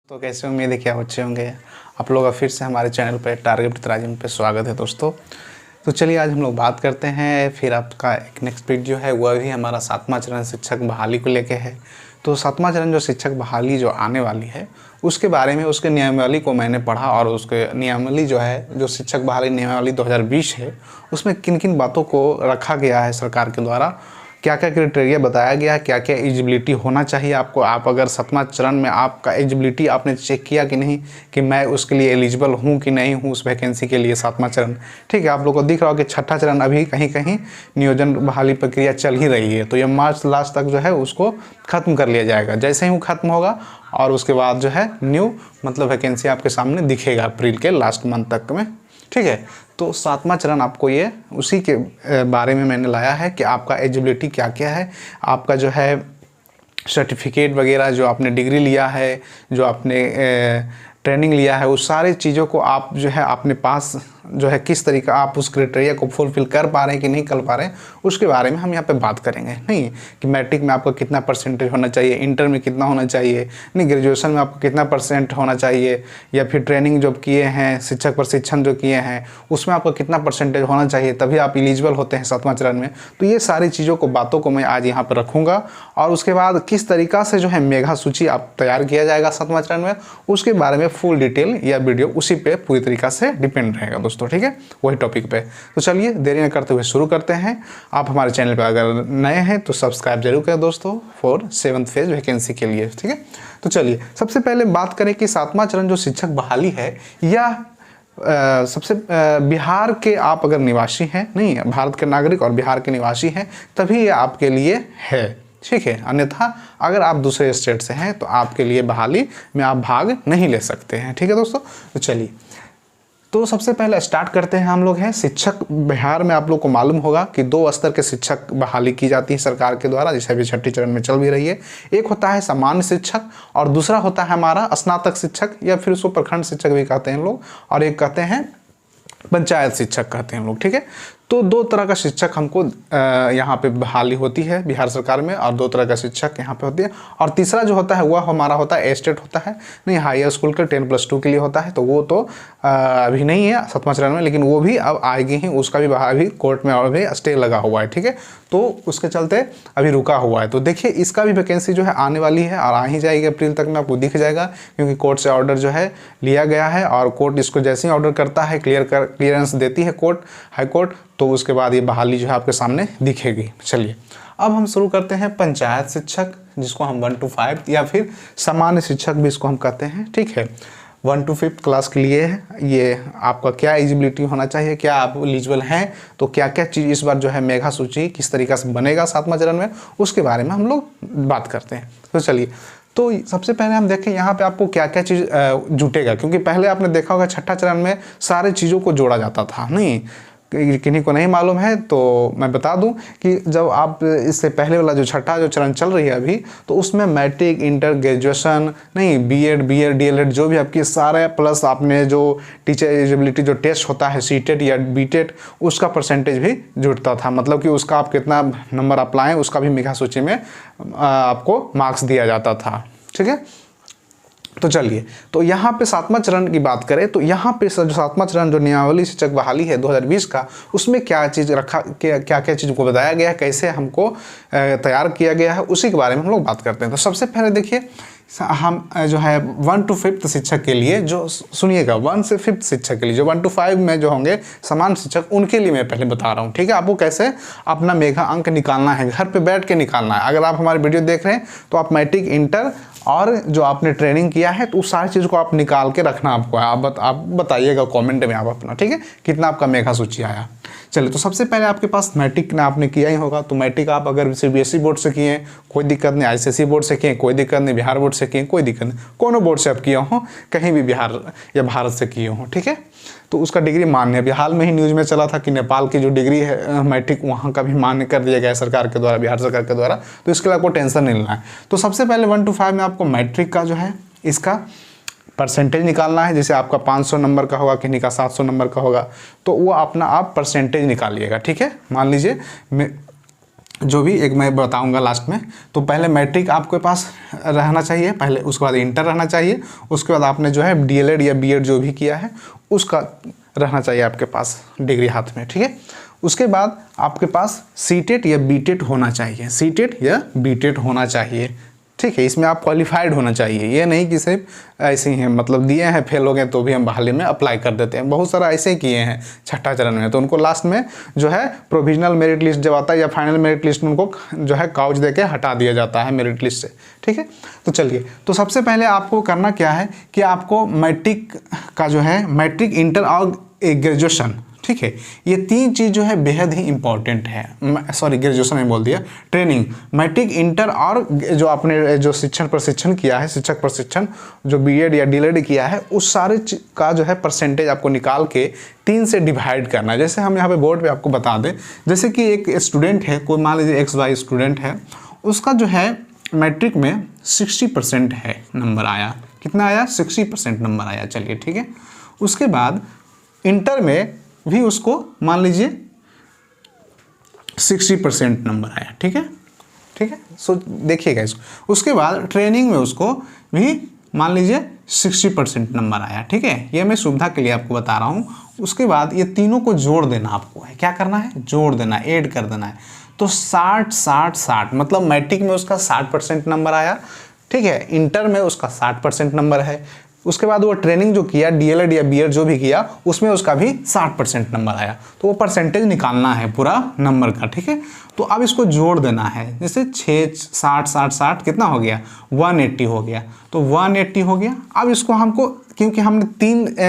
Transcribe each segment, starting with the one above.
तो कैसे उम्मीद है क्या अच्छे होंगे आप लोग का फिर से हमारे चैनल पर टारगेट तराजम पे स्वागत है दोस्तों। तो चलिए आज हम लोग बात करते हैं फिर आपका एक नेक्स्ट वीडियो है वह भी हमारा 7वां चरण शिक्षक बहाली को लेके है। तो 7वां चरण जो शिक्षक बहाली जो आने वाली है उसके बारे में उसके नियमावली को मैंने पढ़ा और उसके नियमावली जो है जो शिक्षक बहाली नियमावली 2020 है उसमें किन किन बातों को रखा गया है सरकार के द्वारा, क्या क्या क्राइटेरिया बताया गया है, क्या क्या एलिजिबिलिटी होना चाहिए आपको। आप अगर 7वां चरण में आपका एलिजिबिलिटी आपने चेक किया कि नहीं कि मैं उसके लिए एलिजिबल हूँ कि नहीं हूँ उस वैकेंसी के लिए 7वां चरण, ठीक है। आप लोगों को दिख रहा हो कि 6ठा चरण अभी कहीं कहीं नियोजन बहाली प्रक्रिया चल ही रही है। तो ये मार्च लास्ट तक जो है उसको ख़त्म कर लिया जाएगा। जैसे ही वो ख़त्म होगा और उसके बाद जो है न्यू मतलब वैकेंसी आपके सामने दिखेगा अप्रैल के लास्ट मंथ तक में, ठीक है। तो 7वां चरण आपको ये उसी के बारे में मैंने लाया है कि आपका एलिजिबिलिटी क्या क्या है, आपका जो है सर्टिफिकेट वगैरह जो आपने डिग्री लिया है, जो आपने ट्रेनिंग लिया है, उस सारी चीज़ों को आप जो है अपने पास जो है किस तरीका आप उस क्राइटेरिया को फुलफिल कर पा रहे हैं कि नहीं कर पा रहे हैं उसके बारे में हम यहाँ पे बात करेंगे। नहीं कि मैट्रिक में आपका कितना परसेंटेज होना चाहिए, इंटर में कितना होना चाहिए, नहीं ग्रेजुएशन में आपको कितना परसेंट होना चाहिए, या फिर ट्रेनिंग जो किए हैं शिक्षक प्रशिक्षण जो किए हैं उसमें आपका कितना परसेंटेज होना चाहिए तभी आप एलिजिबल होते हैं 7वां चरण में। तो ये सारी चीज़ों को बातों को मैं आज यहाँ पर रखूँगा और उसके बाद किस तरीका से जो है मेगा सूची आप तैयार किया जाएगा 7वां चरण में उसके बारे में फुल डिटेल या वीडियो उसी पे पूरी तरीका से डिपेंड रहेगा दोस्तों, ठीक है, वही टॉपिक पे। तो चलिए देरी न करते हुए शुरू करते हैं। आप हमारे चैनल पे अगर नए हैं तो सब्सक्राइब जरूर करें दोस्तों फॉर 7th फेज वैकेंसी के लिए, ठीक है। तो चलिए सबसे पहले बात करें कि 7वां चरण जो शिक्षक बहाली है या सबसे बिहार के आप अगर निवासी हैं, नहीं भारत के नागरिक और बिहार के निवासी हैं तभी ये आपके लिए है, ठीक है। अन्यथा अगर आप दूसरे स्टेट से हैं तो आपके लिए बहाली में आप भाग नहीं ले सकते हैं, ठीक है दोस्तों। तो चलिए तो सबसे पहले स्टार्ट करते हैं हम लोग हैं शिक्षक। बिहार में आप लोग को मालूम होगा कि 2 स्तर के शिक्षक बहाली की जाती है सरकार के द्वारा, जैसे अभी 6ठी चरण में चल भी रही है। एक होता है सामान्य शिक्षक और दूसरा होता है हमारा स्नातक शिक्षक या फिर उसको प्रखंड शिक्षक भी कहते हैं लोग, और एक कहते हैं पंचायत शिक्षक कहते हैं लोग, ठीक है। तो 2 तरह का शिक्षक हमको यहाँ पे बहाली होती है बिहार सरकार में और 2 तरह का शिक्षक यहाँ पे होती है। और तीसरा जो होता है वह हमारा होता है एस्टेट होता है, नहीं हायर स्कूल के 10+2 के लिए होता है। तो वो तो अभी नहीं है 7वां चरण में, लेकिन वो भी अब आएगी ही, उसका भी अभी कोर्ट में अभी स्टे लगा हुआ है, ठीक है। तो उसके चलते अभी रुका हुआ है। तो देखिए इसका भी वैकेंसी जो है आने वाली है और आ ही जाएगी अप्रैल तक में, आपको दिख जाएगा क्योंकि कोर्ट से ऑर्डर जो है लिया गया है और कोर्ट इसको जैसे ही ऑर्डर करता है क्लियरेंस देती है कोर्ट हाई कोर्ट, तो उसके बाद ये बहाली जो है आपके सामने दिखेगी। चलिए अब हम शुरू करते हैं पंचायत शिक्षक जिसको हम 1 to 5 या फिर सामान्य शिक्षक भी इसको हम कहते हैं, ठीक है। 1 to 5 क्लास के लिए ये आपका क्या एलिजिबिलिटी होना चाहिए, क्या आप एलिजिबल हैं, तो क्या क्या चीज़ इस बार जो है मेगा सूची किस तरीक़ा से बनेगा 7वां चरण में उसके बारे में हम लोग बात करते हैं। तो चलिए तो सबसे पहले हम देखें यहाँ पे आपको क्या क्या चीज़ जुटेगा, क्योंकि पहले आपने देखा होगा 6ठा चरण में सारे चीज़ों को जोड़ा जाता था, नहीं किन्हीं को नहीं मालूम है तो मैं बता दूं कि जब आप इससे पहले वाला जो 6ठा जो चरण चल रही है अभी तो उसमें मैट्रिक इंटर ग्रेजुएशन नहीं बीएड डीएलएड जो भी आपकी सारे प्लस आपने जो टीचर एलिजिबिलिटी जो टेस्ट होता है सीटेट या बीटेट उसका परसेंटेज भी जुड़ता था, मतलब कि उसका आप कितना नंबर आप लाएँ उसका भी मेगा सूची में आपको मार्क्स दिया जाता था, ठीक है। तो चलिए तो यहाँ पे 7वां चरण की बात करें तो यहाँ पे जो 7वां चरण जो नियमावली शिक्षक बहाली है 2020 का उसमें क्या चीज़ रखा क्या क्या चीज़ को बताया गया है, कैसे हमको तैयार किया गया है उसी के बारे में हम लोग बात करते हैं। तो सबसे पहले देखिए हम जो है 1 to 5 शिक्षक के लिए जो सुनिएगा 1 से 5 शिक्षक के लिए जो 1 to 5 में जो होंगे समान शिक्षक उनके लिए मैं पहले बता रहा हूँ, ठीक है। आपको कैसे अपना मेगा अंक निकालना है, घर पे बैठ के निकालना है। अगर आप हमारे वीडियो देख रहे हैं तो आप मैट्रिक इंटर और जो आपने ट्रेनिंग किया है तो उस सारी चीज़ को आप निकाल के रखना आपको है। आप बताइएगा कमेंट में आप अपना, ठीक है, कितना आपका मेगा सूची आया। चलिए तो सबसे पहले आपके पास मैट्रिक ना आपने किया ही होगा, तो मैट्रिक आप अगर सीबीएसई बोर्ड से किए कोई दिक्कत नहीं, आईसीएसई बोर्ड से किए कोई दिक्कत नहीं, बिहार बोर्ड से किए कोई दिक्कत नहीं, कोनो बोर्ड से आप किए हों कहीं भी बिहार या भारत से किए हों, ठीक है। तो उसका डिग्री मान्य है। हाल में ही न्यूज़ में चला था कि नेपाल की जो डिग्री है मैट्रिक वहाँ का भी मान्य कर दिया गया है सरकार के द्वारा, बिहार सरकार के द्वारा, तो इसके लिए आपको टेंशन नहीं लेना है। तो सबसे पहले 1 to 5 में आपको मैट्रिक का जो है इसका परसेंटेज निकालना है। जैसे आपका 500 नंबर का होगा, किन्हीं का 700 नंबर का होगा, तो वो अपना आप परसेंटेज निकालिएगा, ठीक है। मान लीजिए जो भी एक मैं बताऊंगा लास्ट में। तो पहले मैट्रिक आपके पास रहना चाहिए पहले, उसके बाद इंटर रहना चाहिए, उसके बाद आपने जो है डीएलएड या बीएड जो भी किया है उसका रहना चाहिए आपके पास डिग्री हाथ में, ठीक है। उसके बाद आपके पास सीटेट या बीटेट होना चाहिए, सीटेट या बीटेट होना चाहिए, ठीक है। इसमें आप क्वालिफाइड होना चाहिए, ये नहीं कि सिर्फ ऐसे ही हैं, मतलब दिए हैं फेल हो गए तो भी हम बहाली में अप्लाई कर देते हैं। बहुत सारा ऐसे ही किए हैं छठा चरण में, तो उनको लास्ट में जो है प्रोविजनल मेरिट लिस्ट जब आता है या फाइनल मेरिट लिस्ट में उनको जो है काउच दे के हटा दिया जाता है मेरिट लिस्ट से, ठीक है। तो चलिए, तो सबसे पहले आपको करना क्या है कि आपको मैट्रिक का जो है मैट्रिक, इंटर और ग्रेजुएशन, ठीक है, ये तीन चीज़ जो है बेहद ही इंपॉर्टेंट है। सॉरी, ग्रेजुएशन में बोल दिया, ट्रेनिंग, मैट्रिक, इंटर और जो आपने जो प्रशिक्षण किया है, शिक्षक प्रशिक्षण जो बीएड या डीएलएड किया है, उस सारे का जो है परसेंटेज आपको निकाल के 3 से डिवाइड करना है। जैसे हम यहाँ पे बोर्ड पे आपको बता दें, जैसे कि एक स्टूडेंट है, कोई मान लीजिए XY स्टूडेंट है, उसका जो है मैट्रिक में 60% है नंबर आया, कितना आया, 60% नंबर आया, चलिए ठीक है। उसके बाद इंटर में भी उसको मान लीजिए 60% नंबर आया, ठीक है, ठीक है। सो देखिएगा इसको। उसके बाद ट्रेनिंग में उसको भी मान लीजिए 60% नंबर आया, ठीक है। ये मैं सुविधा के लिए आपको बता रहा हूँ। उसके बाद ये तीनों को जोड़ देना आपको है, क्या करना है, जोड़ देना, ऐड कर देना है। तो 60 मतलब मैट्रिक में उसका 60% नंबर आया, ठीक है, इंटर में उसका 60% नंबर है। उसके बाद वो ट्रेनिंग जो किया, डीएलएड या बीएड जो भी किया, उसमें उसका भी 60% नंबर आया। तो वो परसेंटेज निकालना है पूरा नंबर का, ठीक है। तो अब इसको जोड़ देना है, जैसे 6 60 कितना हो गया, 180 हो गया। तो 180 हो गया। अब इसको हमको, क्योंकि हमने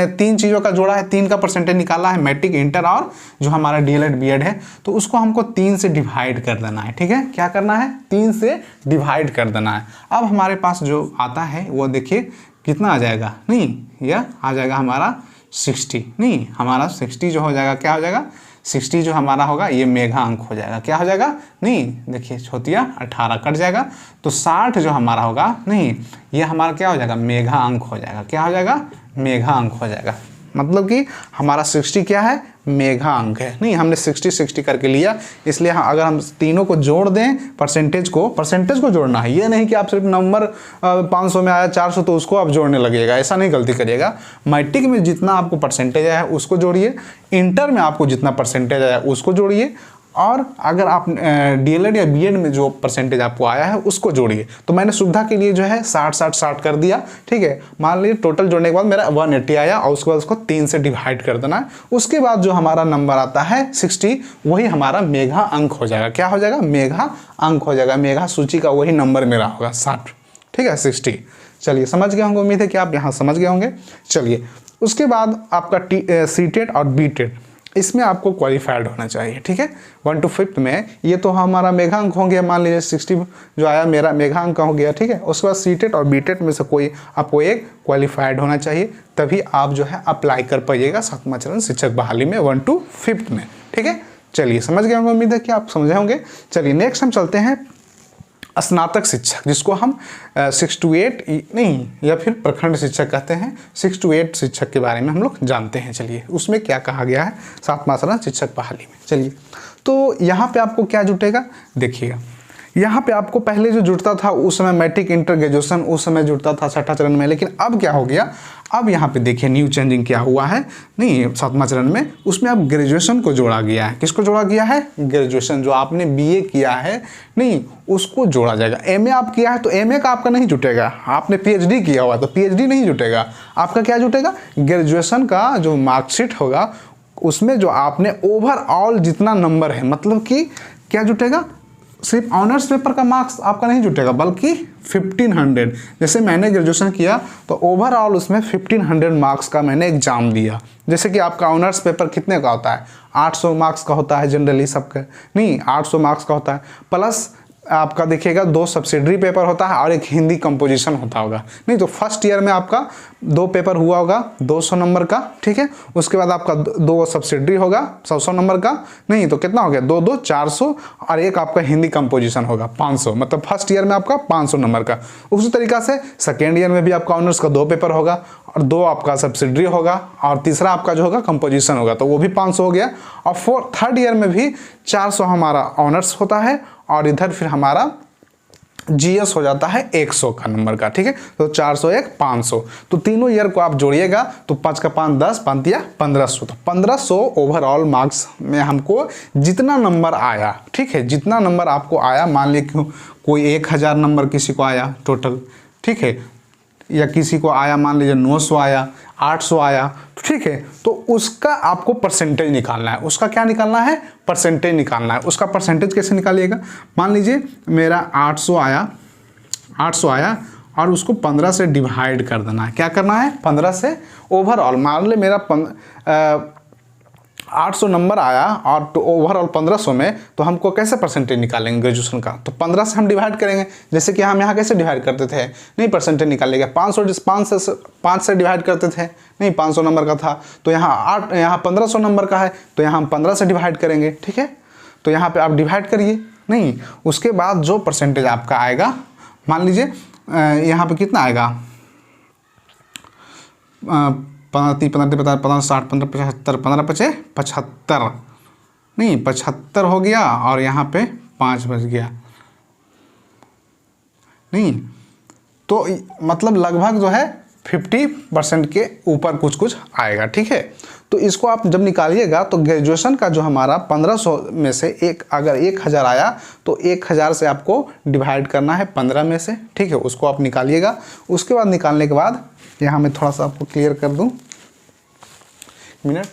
तीन चीज़ों का जोड़ा है, 3 का परसेंटेज निकाला है, मैट्रिक, इंटर और जो हमारा डीएलएड बीएड है, तो उसको हमको 3 से डिवाइड कर देना है, ठीक है। क्या करना है, 3 से डिवाइड कर देना है। अब हमारे पास जो आता है वो देखिए कितना आ जाएगा, नहीं यह आ जाएगा हमारा 60, नहीं हमारा 60 जो हो जाएगा, क्या हो जाएगा, 60 जो हमारा होगा ये मेघा अंक हो जाएगा, क्या हो जाएगा, नहीं देखिए छोटिया 18 कट जाएगा। तो 60 जो हमारा होगा, नहीं ये हमारा क्या हो जाएगा, मेघा अंक हो जाएगा, क्या हो जाएगा, मेघा अंक हो जाएगा। मतलब कि हमारा 60 क्या है, मेघा अंक है। नहीं, हमने 60 करके लिया, इसलिए अगर हम तीनों को जोड़ दें, परसेंटेज को जोड़ना है। ये नहीं कि आप सिर्फ नंबर 500 में आया 400 तो उसको आप जोड़ने लगेगा, ऐसा नहीं गलती करिएगा। मैट्रिक में जितना आपको परसेंटेज आया है उसको जोड़िए, इंटर में आपको जितना परसेंटेज आया उसको जोड़िए, और अगर आप डीएलएड या बीएड में जो परसेंटेज आपको आया है उसको जोड़िए। तो मैंने सुविधा के लिए जो है 60 कर दिया, ठीक है। मान लीजिए टोटल जोड़ने के बाद मेरा 180 आया, और उसके बाद उसको 3 से डिवाइड कर देना है। उसके बाद जो हमारा नंबर आता है 60, वही हमारा मेघा अंक हो जाएगा, क्या हो जाएगा, मेघा अंक हो जाएगा। मेघा सूची का वही नंबर मेरा होगा 60, ठीक है, 60। चलिए समझ गए होंगे, उम्मीद है कि आप यहाँ समझ गए होंगे। चलिए उसके बाद आपका सीटेट और बीटेट, इसमें आपको क्वालिफाइड होना चाहिए, ठीक है। 1 to 5 में ये तो हमारा मेघांक हो गया, मान लीजिए 60 जो आया मेरा मेघांक हो गया, ठीक है। उसके बाद सीटेट और बीटेट में से कोई आपको एक क्वालिफाइड होना चाहिए, तभी आप जो है अप्लाई कर पाइएगा 7वां चरण शिक्षक बहाली में 1 to 5 में, ठीक है। चलिए समझ गए होंगे, उम्मीद है कि आप समझे होंगे। चलिए नेक्स्ट हम चलते हैं स्नातक शिक्षक, जिसको हम 6 to 8 नहीं या फिर प्रखंड शिक्षक कहते हैं। 6 to 8 शिक्षक के बारे में हम लोग जानते हैं। चलिए उसमें क्या कहा गया है 7वां चरण शिक्षक बहाली में। चलिए तो यहाँ पे आपको क्या जुटेगा, देखिएगा यहाँ पे आपको पहले जो जुड़ता था उस समय मैट्रिक, इंटर, ग्रेजुएशन उस समय जुड़ता था 6ठा चरण में, लेकिन अब क्या हो गया, अब यहाँ पे देखिए न्यू चेंजिंग क्या हुआ है, नहीं 7वां चरण में उसमें अब ग्रेजुएशन को जोड़ा गया है। किसको जोड़ा गया है, ग्रेजुएशन, जो आपने बीए किया है नहीं उसको जोड़ा जाएगा। एमए आप किया है तो एमए का आपका नहीं जुटेगा, आपने पीएचडी किया हुआ तो पीएचडी नहीं जुटेगा, आपका क्या जुटेगा, ग्रेजुएशन का जो मार्कशीट होगा उसमें जो आपने ओवरऑल जितना नंबर है, मतलब कि क्या जुटेगा, सिर्फ ऑनर्स पेपर का मार्क्स आपका नहीं जुटेगा बल्कि 1500। जैसे मैंने ग्रेजुएशन किया तो ओवरऑल उसमें 1500 मार्क्स का मैंने एग्जाम दिया। जैसे कि आपका ऑनर्स पेपर कितने का होता है, 800 मार्क्स का होता है जनरली सबका, नहीं 800 मार्क्स का होता है, प्लस आपका देखिएगा 2 सब्सिडरी पेपर होता है और एक हिंदी कंपोजिशन होता होगा। नहीं तो फर्स्ट ईयर में आपका 2 पेपर हुआ होगा 200 नंबर का, ठीक है। उसके बाद आपका 2 सब्सिडरी होगा 100 नंबर का, नहीं तो कितना हो गया 2 2 400, और एक आपका हिंदी कंपोजिशन होगा 500, मतलब फर्स्ट ईयर में आपका 500 नंबर का। उसी तरीका से सेकेंड ईयर में भी आपका ऑनर्स का 2 पेपर होगा और 2 आपका सब्सिडरी होगा और तीसरा आपका जो होगा कंपोजिशन होगा, तो वो भी 500 हो गया। और थर्ड ईयर में भी 400 हमारा ऑनर्स होता है और इधर फिर हमारा जीएस हो जाता है 100 का नंबर का, ठीक है। तो 401 500, तो तीनों ईयर को आप जोड़िएगा तो 5 का 5 10, 5 दिया 1500, तो 1500 ओवरऑल मार्क्स में हमको जितना नंबर आया, ठीक है, जितना नंबर आपको आया, मान लीजिए कोई 1000 नंबर किसी को आया टोटल, ठीक है, या किसी को आया मान लीजिए 900 आया, 800 आया, तो ठीक है, तो उसका आपको परसेंटेज निकालना है। उसका क्या निकालना है? परसेंटेज निकालना है। उसका परसेंटेज कैसे निकालिएगा? मान लीजिए मेरा 800 आया और उसको 15 से डिवाइड कर देना है। क्या करना है? 15 से ओवरऑल, मान लीजिए मेरा 800 नंबर आया और तो ओवरऑल 1500 में, तो हमको कैसे परसेंटेज निकालेंगे ग्रेजुएशन का? तो 15 से हम डिवाइड करेंगे, जैसे कि हम यहाँ कैसे डिवाइड करते थे, नहीं परसेंटेज निकालेंगे 5 से डिवाइड करते थे, नहीं 500 नंबर का था, तो यहाँ 1500 नंबर का है, तो यहाँ हम 15 से डिवाइड करेंगे, ठीक है। तो यहाँ पर आप डिवाइड करिए, नहीं उसके बाद जो परसेंटेज आपका आएगा, मान लीजिए यहाँ पर कितना आएगा, 15 15 60 15 75, 15 पचे 75, नहीं 75 हो गया और यहाँ पे 5 बच गया, नहीं तो मतलब लगभग जो है 50% के ऊपर कुछ आएगा, ठीक है। तो इसको आप जब निकालिएगा तो ग्रेजुएशन का जो हमारा 1500 में से अगर 1000 आया तो 1000 से आपको डिवाइड करना है 15 में से, ठीक है, उसको आप निकालिएगा। उसके बाद निकालने के बाद यहाँ मैं थोड़ा सा आपको क्लियर कर दूँ मिनट,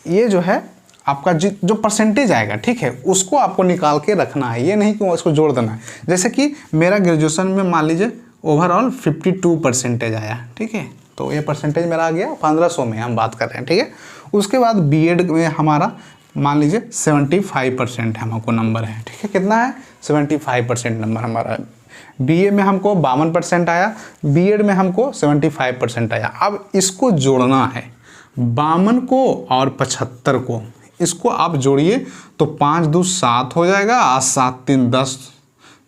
ये जो है आपका जो परसेंटेज आएगा, ठीक है, उसको आपको निकाल के रखना है, ये नहीं कि उसको जोड़ देना है। जैसे कि मेरा ग्रेजुएशन में मान लीजिए ओवरऑल 52 परसेंटेज आया, ठीक है, तो ये परसेंटेज मेरा आ गया 1500 में हम बात कर रहे हैं, ठीक है। उसके बाद बीएड में हमारा मान लीजिए 75% हमको नंबर है, ठीक है, कितना है 75% नंबर हमारा है। बीए में हमको 52% आया, बीएड में हमको 75% आया। अब इसको जोड़ना है, 52 को और 75 को, इसको आप जोड़िए तो 5 2 7 हो जाएगा और 7 3 10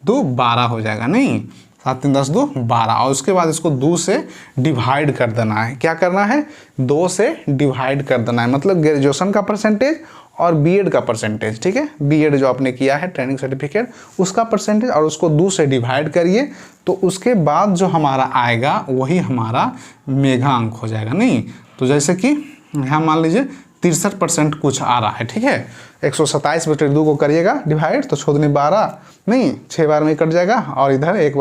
2 12 हो जाएगा, नहीं 7 3 10 2 12, और उसके बाद इसको 2 से डिवाइड कर देना है। क्या करना है? 2 से डिवाइड कर देना है, मतलब ग्रेजुएशन का परसेंटेज और बीएड का परसेंटेज, ठीक है, बीएड जो आपने किया है ट्रेनिंग सर्टिफिकेट उसका परसेंटेज, और उसको 2 से डिवाइड करिए, तो उसके बाद जो हमारा आएगा वही हमारा मेगा अंक हो जाएगा। नहीं तो जैसे कि यहाँ मान लीजिए 63% कुछ आ रहा है, ठीक है, 127/2 को करिएगा डिवाइड, तो 6 12, नहीं 6 बार में कट जाएगा, और इधर एक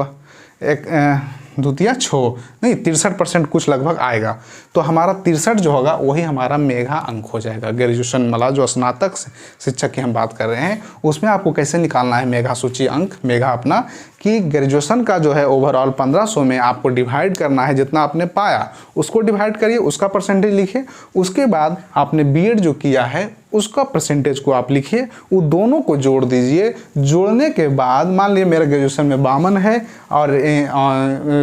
द्वितीय 6, नहीं 63% कुछ लगभग आएगा। तो हमारा 63 जो होगा वही हमारा मेगा अंक हो जाएगा। ग्रेजुएशन मतलब जो स्नातक शिक्षक की हम बात कर रहे हैं, उसमें आपको कैसे निकालना है मेगा सूची अंक, मेगा अपना, कि ग्रेजुएशन का जो है ओवरऑल 1500 में आपको डिवाइड करना है, जितना आपने पाया उसको डिवाइड करिए, उसका परसेंटेज लिखिए। उसके बाद आपने बीएड जो किया है उसका परसेंटेज को आप लिखिए, वो दोनों को जोड़ दीजिए। जोड़ने के बाद मान लीजिए मेरा ग्रेजुएशन में 52 है और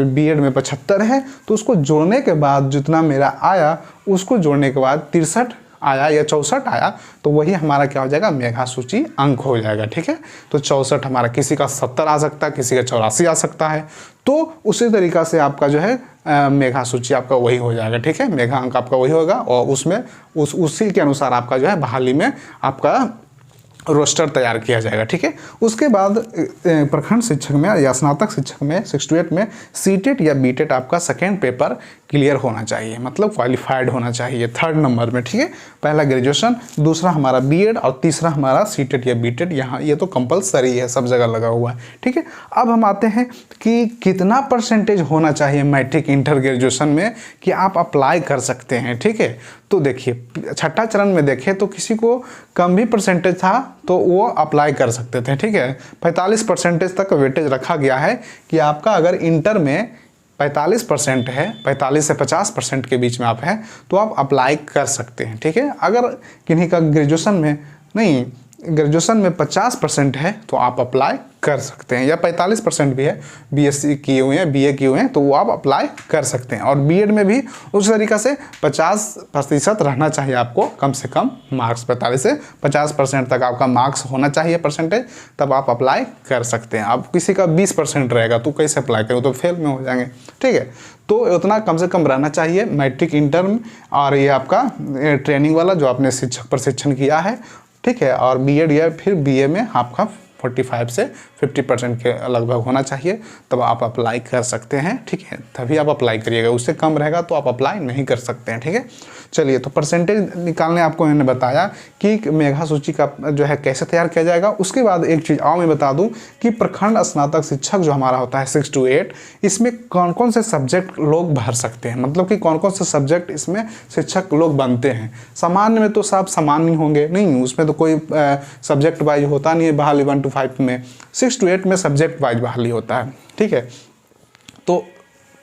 बीएड में 75 है, तो उसको जोड़ने के बाद जितना मेरा आया उसको जोड़ने के बाद 63 आया या 64 आया, तो वही हमारा क्या हो जाएगा, मेगा सूची अंक हो जाएगा, ठीक है। तो 64 हमारा, किसी का 70 आ सकता है, किसी का 84 आ सकता है, तो उसी तरीक़ा से आपका जो है मेगा सूची आपका वही हो जाएगा, ठीक है, मेगा अंक आपका वही होगा, और उसमें उसी के अनुसार आपका जो है बहाली में आपका रोस्टर तैयार किया जाएगा, ठीक है। उसके बाद प्रखंड शिक्षक में या स्नातक शिक्षक में 68 में सीटेट या बीटेट आपका सेकेंड पेपर क्लियर होना चाहिए, मतलब क्वालिफाइड होना चाहिए 3rd नंबर में, ठीक है। पहला ग्रेजुएशन, दूसरा हमारा बीएड और तीसरा हमारा सीटेट या बीटेट, यहाँ ये तो कंपलसरी है, सब जगह लगा हुआ है, ठीक है। अब हम आते हैं कि कितना परसेंटेज होना चाहिए मैट्रिक इंटर ग्रेजुएशन में कि आप अप्लाई कर सकते हैं, ठीक है। तो देखिए छठा चरण में देखें तो किसी को कम भी परसेंटेज था तो वो अप्लाई कर सकते थे, ठीक है। 45% तक वेटेज रखा गया है कि आपका अगर इंटर में 45% है, 45 से 50% के बीच में आप हैं तो आप अप्लाई कर सकते हैं, ठीक है। अगर किन्हीं का ग्रेजुएशन में नहीं, ग्रेजुएशन में 50% है तो आप अप्लाई कर सकते हैं, या 45% भी है, बीएससी किए हुए हैं, बीए किए हुए हैं, तो वो आप अप्लाई कर सकते हैं। और बीएड में भी उस तरीक़ा से 50% रहना चाहिए आपको, कम से कम मार्क्स 45 से 50% तक आपका मार्क्स होना चाहिए परसेंटेज, तब आप अप्लाई कर सकते हैं। अब किसी का 20% रहेगा तो कैसे अप्लाई करें, तो फेल में हो जाएंगे, ठीक है। तो उतना कम से कम रहना चाहिए मैट्रिक इंटर, और ये आपका ट्रेनिंग वाला जो आपने शिक्षक प्रशिक्षण किया है, ठीक है, और बीएड या फिर बीए में आपका 45 से 50% के लगभग होना चाहिए, तब आप अप्लाई कर सकते हैं। ठीक है, तभी आप अप्लाई करिएगा, उससे कम रहेगा तो आप अप्लाई नहीं कर सकते हैं। ठीक है, चलिए, तो परसेंटेज निकालने आपको मैंने बताया कि मेधा सूची का जो है कैसे तैयार किया जाएगा। उसके बाद एक चीज़ और मैं बता दूं कि प्रखंड स्नातक शिक्षक जो हमारा होता है 6 to 8, इसमें कौन कौन से सब्जेक्ट लोग भर सकते हैं, मतलब कि कौन कौन से सब्जेक्ट इसमें शिक्षक लोग बनते हैं। सामान्य में तो सब सामान्य होंगे नहीं, उसमें तो कोई सब्जेक्ट वाइज होता नहीं है बहाली 1 to 5 में। 6 to 8 में सब्जेक्ट वाइज बहाली होता है। ठीक है, तो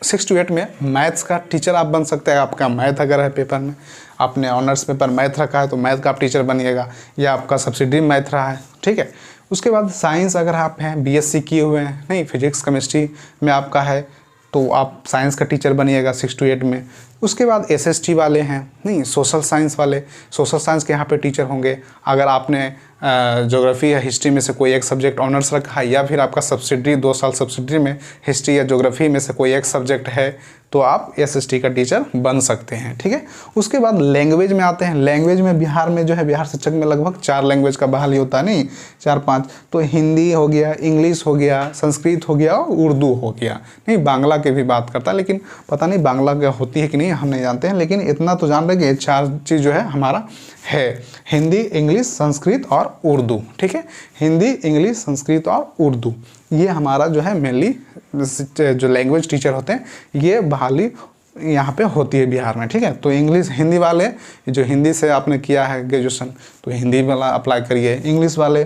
6 to 8 में मैथ्स का टीचर आप बन सकते हैं। आपका मैथ अगर है पेपर में, आपने ऑनर्स पेपर मैथ रखा है तो मैथ का आप टीचर बनिएगा, या आपका सब्सिडी मैथ रहा है। ठीक है, उसके बाद साइंस अगर आप हैं, बीएससी किए हुए हैं, नहीं फिजिक्स केमिस्ट्री में आपका है तो आप साइंस का टीचर बनिएगा 6 to 8 में। उसके बाद एसएसटी वाले हैं, नहीं सोशल साइंस वाले, सोशल साइंस के यहाँ पे टीचर होंगे। अगर आपने ज्योग्राफी या हिस्ट्री में से कोई एक सब्जेक्ट ऑनर्स रखा है, या फिर आपका सब्सिडी 2 साल सब्सिडी में हिस्ट्री या ज्योग्राफी में से कोई एक सब्जेक्ट है, तो आप एसएसटी का टीचर बन सकते हैं। ठीक है, उसके बाद लैंग्वेज में आते हैं। लैंग्वेज में बिहार में जो है, बिहार शिक्षक में लगभग 4 लैंग्वेज का बहाली होता है, नहीं 4-5, तो हिंदी हो गया, इंग्लिश हो गया, संस्कृत हो गया और उर्दू हो गया। नहीं बांग्ला की भी बात करता है, लेकिन पता नहीं बांग्ला क्या होती है कि नहीं, हम नहीं जानते हैं, लेकिन इतना तो जान रहे कि ये 4 चीज़ जो है हमारा है, हिंदी, इंग्लिश, संस्कृत और उर्दू। ठीक है, हिंदी, इंग्लिश, संस्कृत और उर्दू, ये हमारा जो है मेनली जो लैंग्वेज टीचर होते हैं, ये बहाली यहाँ पे होती है बिहार में। ठीक है, तो इंग्लिश हिंदी वाले, जो हिंदी से आपने किया है ग्रेजुएशन, तो हिंदी वाला अप्लाई करिए। इंग्लिश वाले,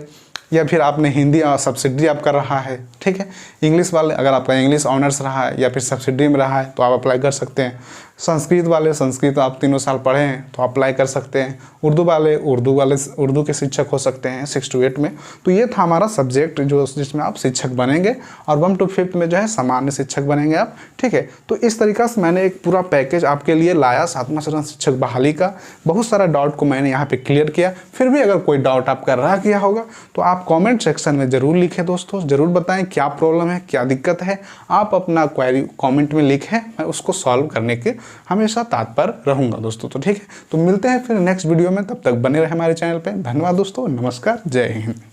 या फिर आपने हिंदी सब्सिडी आप कर रहा है, ठीक है, इंग्लिश वाले अगर आपका इंग्लिश ऑनर्स रहा है या फिर सब्सिडी में रहा है तो आप अप्लाई कर सकते हैं। संस्कृत वाले, संस्कृत आप 3 साल पढ़े हैं तो अप्लाई कर सकते हैं। उर्दू वाले उर्दू के शिक्षक हो सकते हैं 6 to 8 में। तो ये था हमारा सब्जेक्ट जो जिसमें आप शिक्षक बनेंगे, और 1 to 5 में जो है सामान्य शिक्षक बनेंगे आप। ठीक है, तो इस तरीक़ा से मैंने एक पूरा पैकेज आपके लिए लाया 7वां चरण शिक्षक बहाली का। बहुत सारा डाउट को मैंने यहाँ पे क्लियर किया। फिर भी अगर कोई डाउट आपका रह गया होगा तो आप कमेंट सेक्शन में ज़रूर लिखें दोस्तों, ज़रूर बताएं क्या प्रॉब्लम है, क्या दिक्कत है। आप अपना क्वेरी कमेंट में लिखें, मैं उसको सॉल्व करने के हमेशा तत्पर रहूँगा दोस्तों। तो ठीक है, तो मिलते हैं फिर नेक्स्ट वीडियो में, तब तक बने रहे हमारे चैनल पर। धन्यवाद दोस्तों, नमस्कार, जय हिंद।